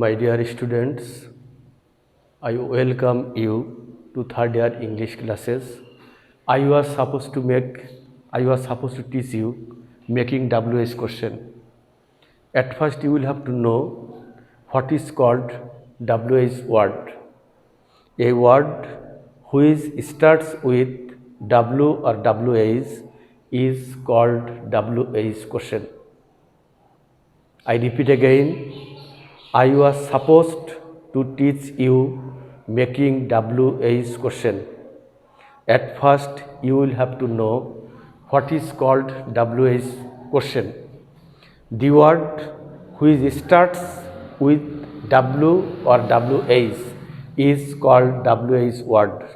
My dear students, I welcome you to third year English classes. I was supposed to teach you making WH question. At first you will have to know what is called WH word. A word which starts with W or WH is called WH question. I repeat again, I was supposed to teach you making WH question. At first, you will have to know what is called WH question. The word which starts with W or WH is called WH word.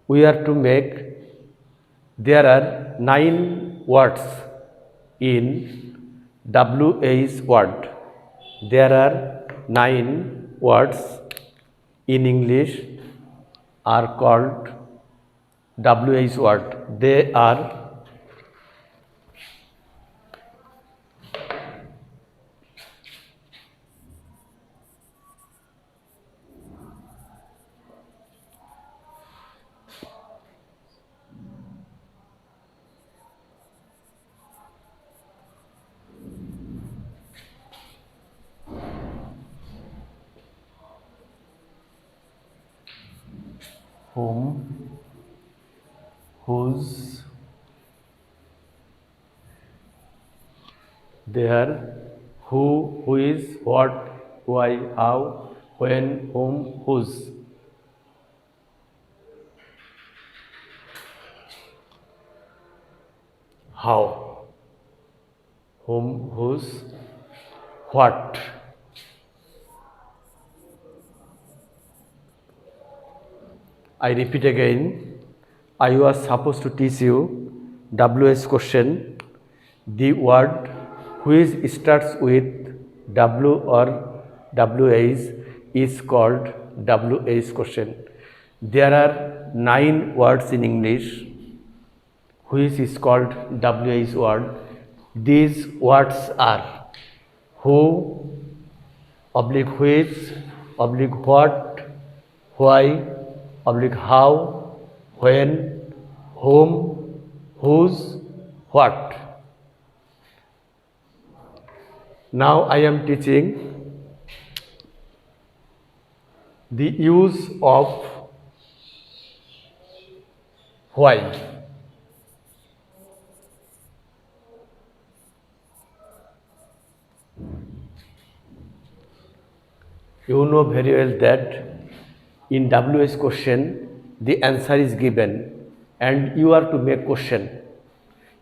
We are to make, there are 9 words in WH word. There are 9 words in English are called WH word. They are whom, whose, there, who is, what, why, how, when, whom, whose. How, whom, whose, what. I repeat again, I was supposed to teach you WH question. The word which starts with W or WH is called WH question. There are 9 words in English which is called WH word. These words are who, oblique which, oblique what, why, oblique how, when, whom, whose, what. Now I am teaching the use of why. You know very well that in WH question the answer is given and you are to make question.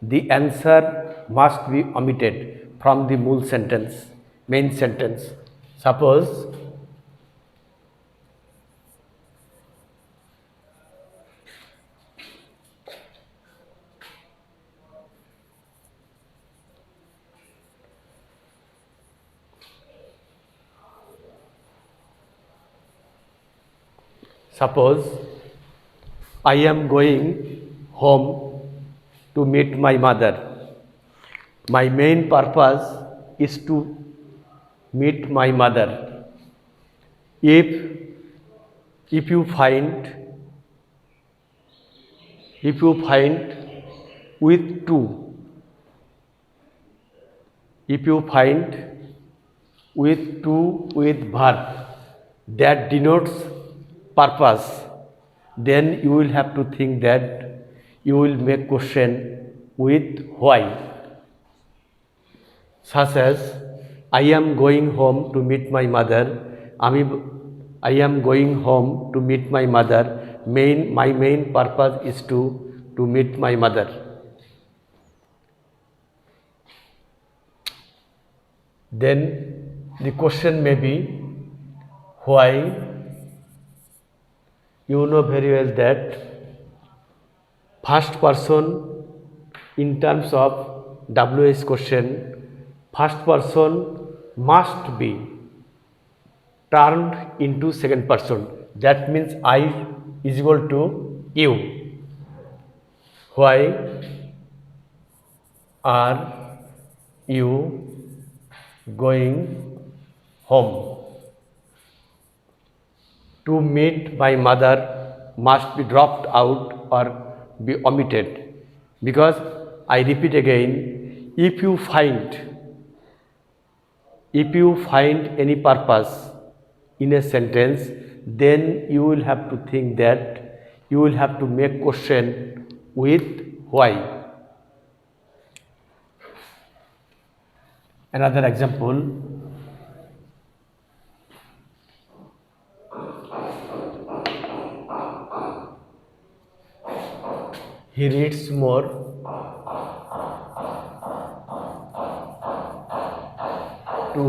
The answer must be omitted from the main sentence. Suppose I am going home to meet my mother. My main purpose is to meet my mother. If you find with to, if you find with verb that denotes purpose, then you will have to think that you will make question with why. Such as I am going home to meet my mother. I am going home to meet my mother. My main purpose is to meet my mother. Then the question may be why. You know very well that first person in terms of WH question, first person must be turned into second person. That means I is equal to you. Why are you going home. To meet my mother must be dropped out or be omitted, because I repeat again, if you find any purpose in a sentence, then you will have to think that you will have to make question with why. Another example, he reads more to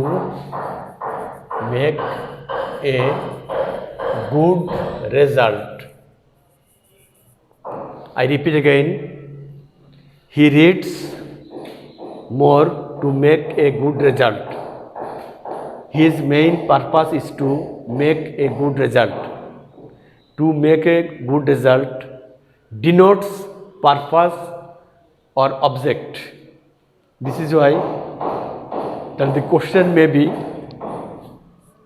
make a good result. I repeat again, he reads more to make a good result. His main purpose is to make a good result. To make a good result denotes purpose or object. This is why that the question may be,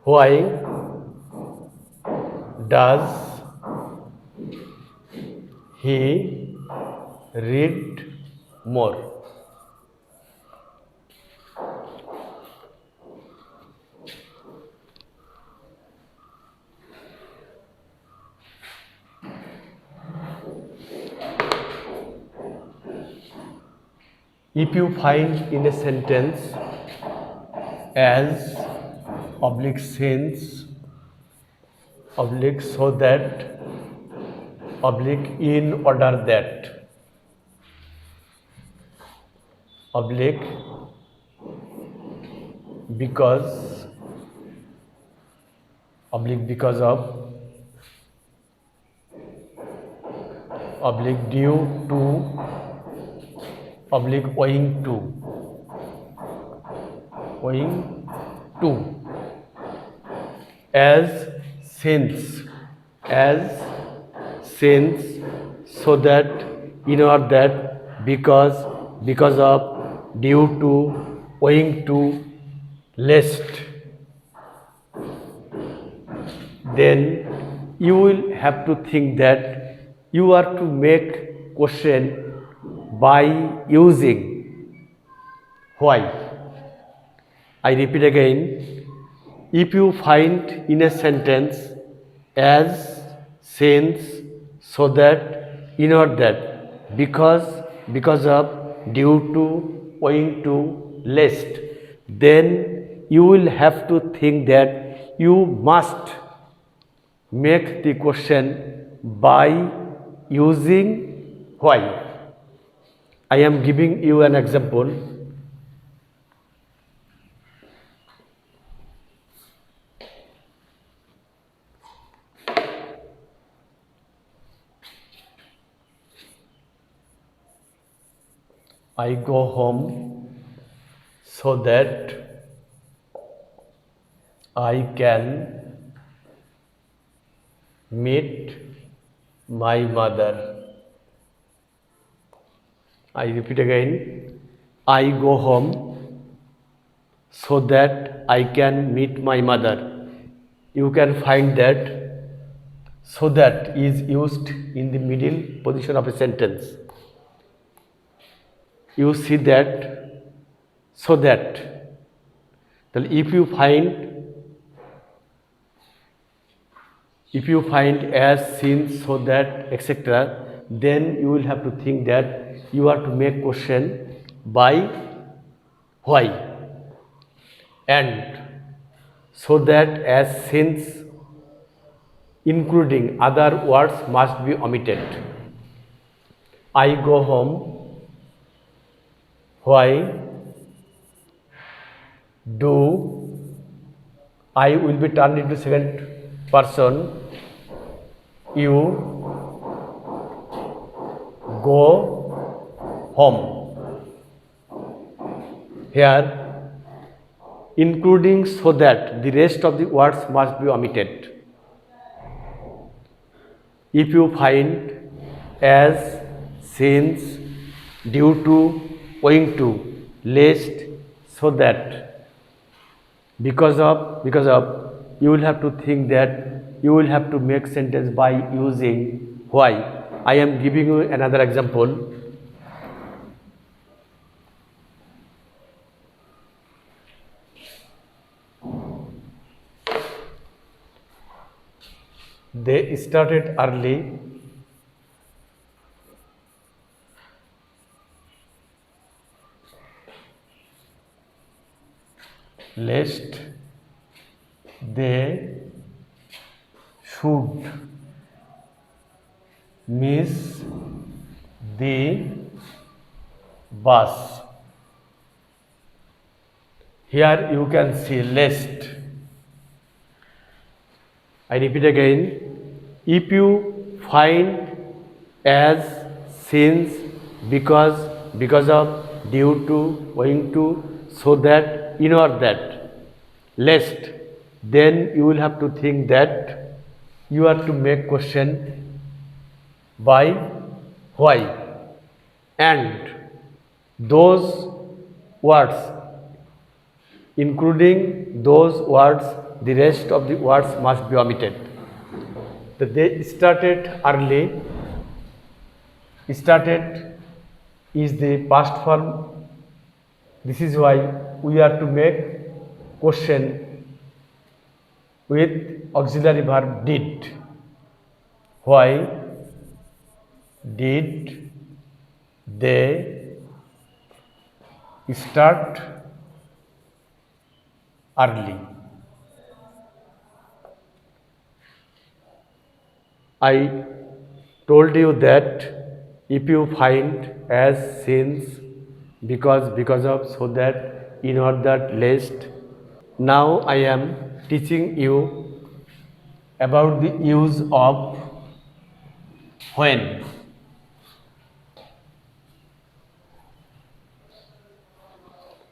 why does he read more? If you find in a sentence as oblique since oblique so that oblique in order that oblique because oblique because of oblique due to oblique owing to as since so that in or that because of due to owing to lest, then you will have to think that you are to make question by using why. I repeat again, if you find in a sentence as, since, so that, in or that, because of, due to, owing to, lest, then you will have to think that you must make the question by using why. I am giving you an example. I go home so that I can meet my mother. I repeat again, I go home so that I can meet my mother. You can find that so that is used in the middle position of a sentence. You see that, so that. Then if you find as, since, so that, etc., then you will have to think that you are to make question by why. And so that, as, since, including other words must be omitted. I go home. Why do, I will be turned into second person. You go home. Here, including so that, the rest of the words must be omitted. If you find as, since, due to, owing to, lest, so that, because of you will have to think that you will have to make sentence by using why. I am giving you another example. They started early lest they should miss the bus. Here you can see lest. I repeat again. If you find as, since, because of, due to, owing to, so that, in or that, lest, then you will have to think that you are to make question by why, and those words, including those words, the rest of the words must be omitted. They started early. Started is the past form. This is why we are to make question with auxiliary verb did. Why did they start early? I told you that if you find as, since, because of, so that, in or that, lest. Now I am teaching you about the use of when.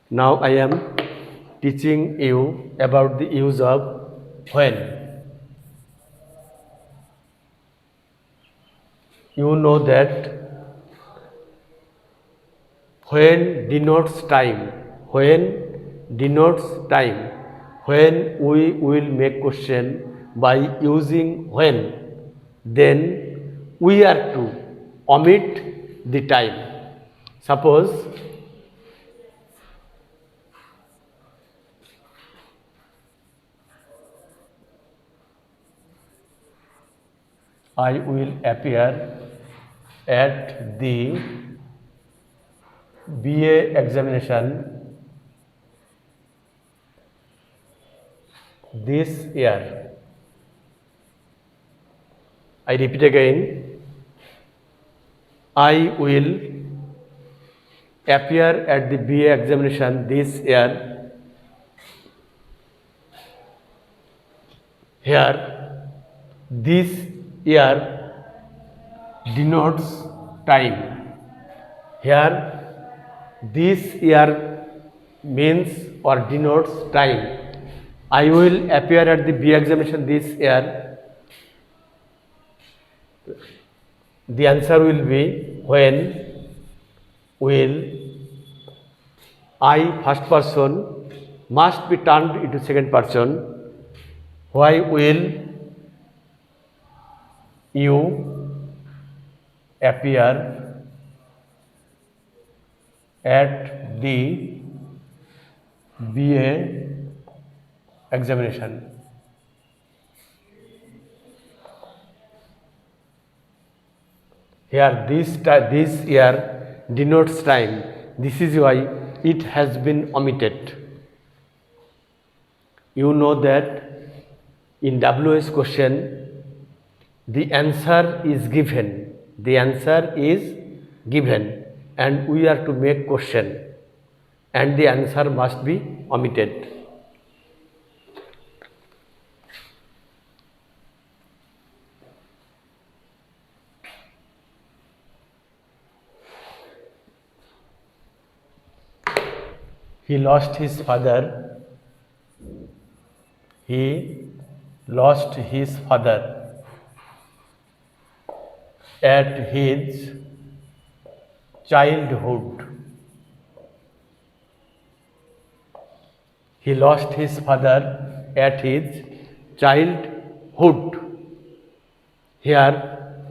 Now I am teaching you about the use of when. You know that when denotes time. When denotes time. When we will make question by using when, then we are to omit the time. Suppose I will appear at the BA examination this year. I repeat again. I will appear at the BA examination this year. Here, this year denotes time. Here, this year means or denotes time. I will appear at the BA examination this year. The answer will be when will I, first person, must be turned into second person. Why will you appear at the BA examination? Here this year denotes time. This is why it has been omitted. You know that in WS question the answer is given. The answer is given and we are to make question and the answer must be omitted. He lost his father. He lost his father at his childhood. he lost his father at his childhood. Here,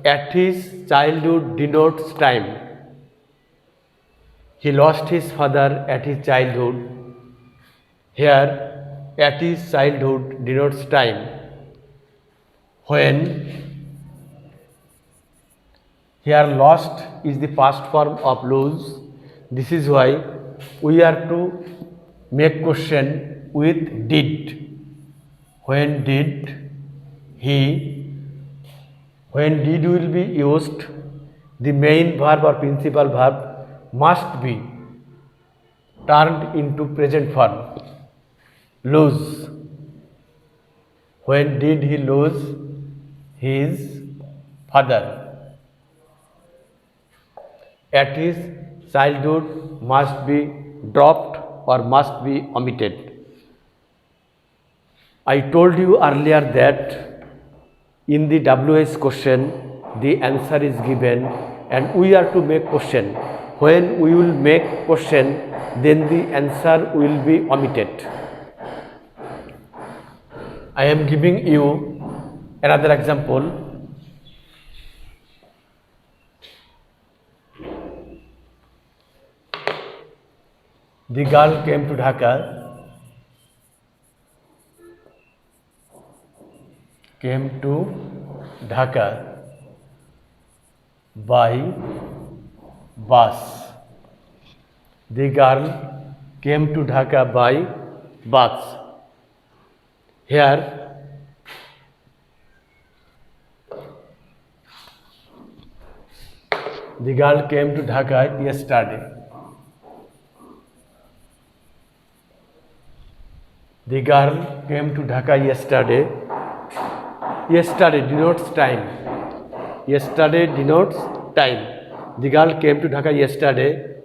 at his childhood denotes time. He lost his father at his childhood. Here, at his childhood denotes time. When, here lost is the past form of lose. This is why we are to make question with did. When did he, when did will be used, the main verb or principal verb must be turned into present form. Lose. When did he lose his father? At his childhood must be dropped or must be omitted. I told you earlier that in the WH question the answer is given and we are to make question. When we will make question, then the answer will be omitted. I am giving you another example. The girl came to Dhaka, by bus. The girl came to Dhaka by bus. Here, the girl came to Dhaka yesterday. The girl came to Dhaka yesterday. Yesterday denotes time. Yesterday denotes time. The girl came to Dhaka yesterday.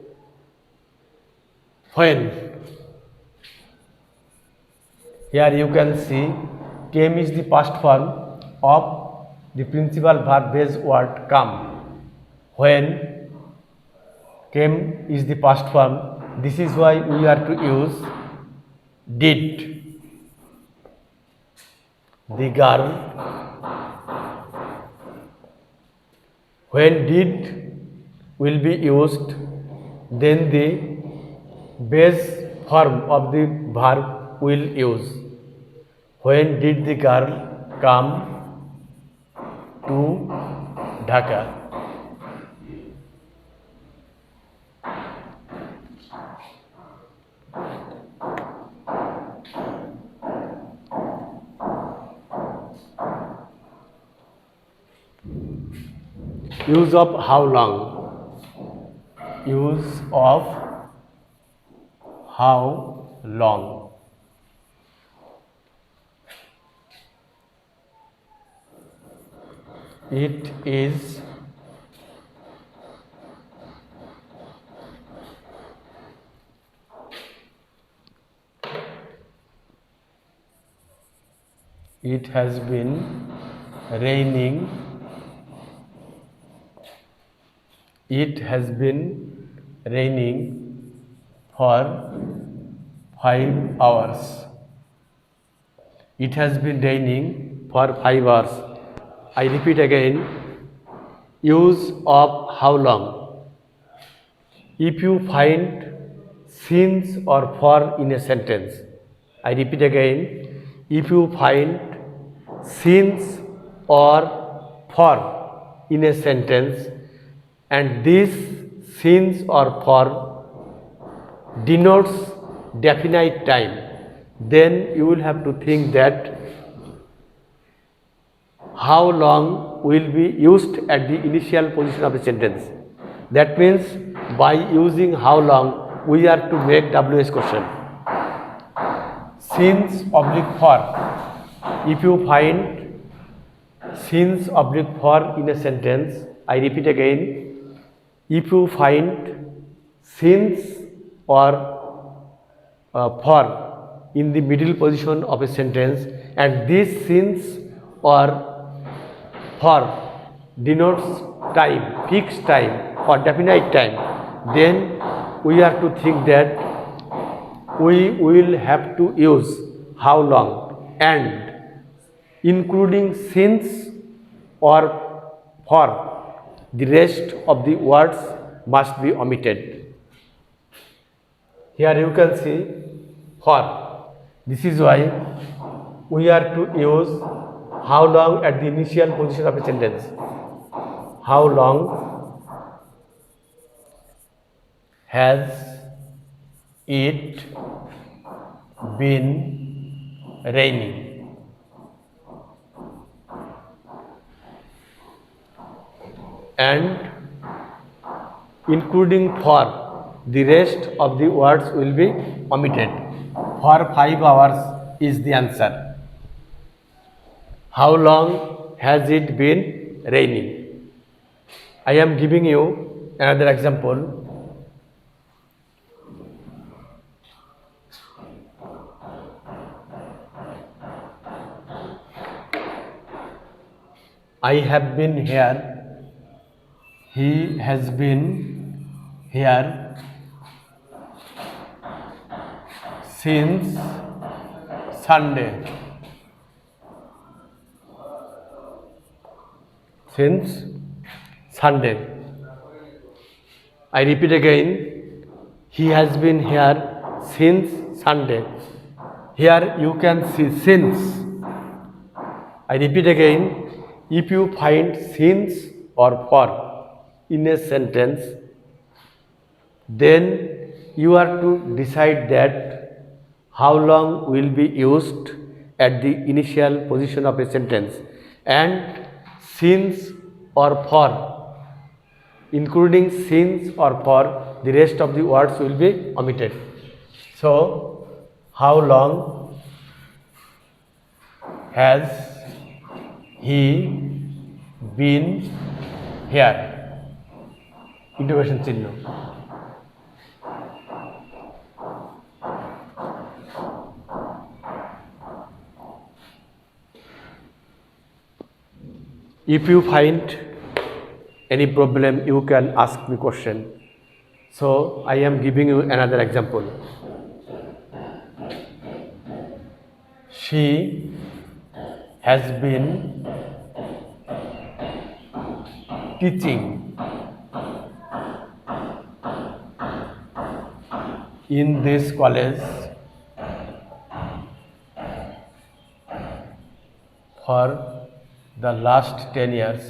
When? Here you can see came is the past form of the principal verb base word come. When came is the past form. This is why we are to use did. The girl, when did will be used, then the base form of the verb will use. When did the girl come to Dhaka? Use of how long? Use of how long? It is it has been raining. It has been raining for 5 hours. It has been raining for 5 hours. I repeat again, use of how long. If you find since or for in a sentence, I repeat again, if you find since or for in a sentence and this since or for denotes definite time, then you will have to think that how long will be used at the initial position of a sentence. That means by using how long we are to make WH question. Since oblique for. If you find since oblique for in a sentence, I repeat again, if you find since or for in the middle position of a sentence and this since or for denotes time, fixed time or definite time, then we are to think that we will have to use how long and including since or for. The rest of the words must be omitted. Here you can see for. This is why we are to use how long at the initial position of a sentence. How long has it been raining? And including for, the rest of the words will be omitted. For 5 hours is the answer. How long has it been raining? I am giving you another example. I have been here. He has been here since Sunday. Since Sunday. I repeat again. He has been here since Sunday. Here you can see since. I repeat again. If you find since or for in a sentence, then you are to decide that how long will be used at the initial position of a sentence, and since or for, including since or for, the rest of the words will be omitted. So, how long has he been here? Interrogation চিহ্ন. If you find any problem, you can ask me question. So I am giving you another example. She has been teaching in this college for the last 10 years.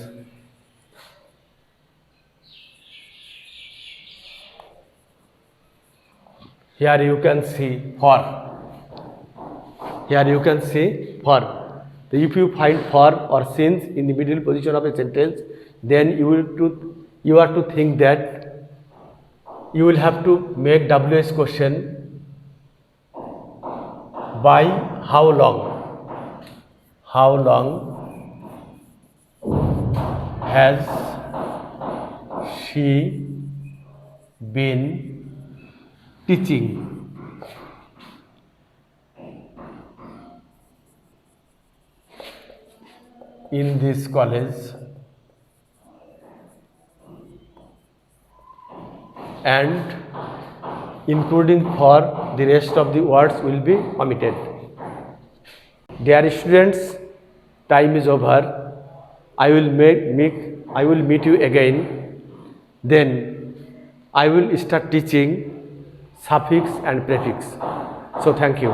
Here you can see for. Here you can see for. If you find for or since in the middle position of a sentence, then you are to think that you will have to make WH question by how long. How long has she been teaching? In this college, and including for, the rest of the words will be omitted. Dear students, time is over. I will meet you again. Then I will start teaching suffix and prefix. So thank you.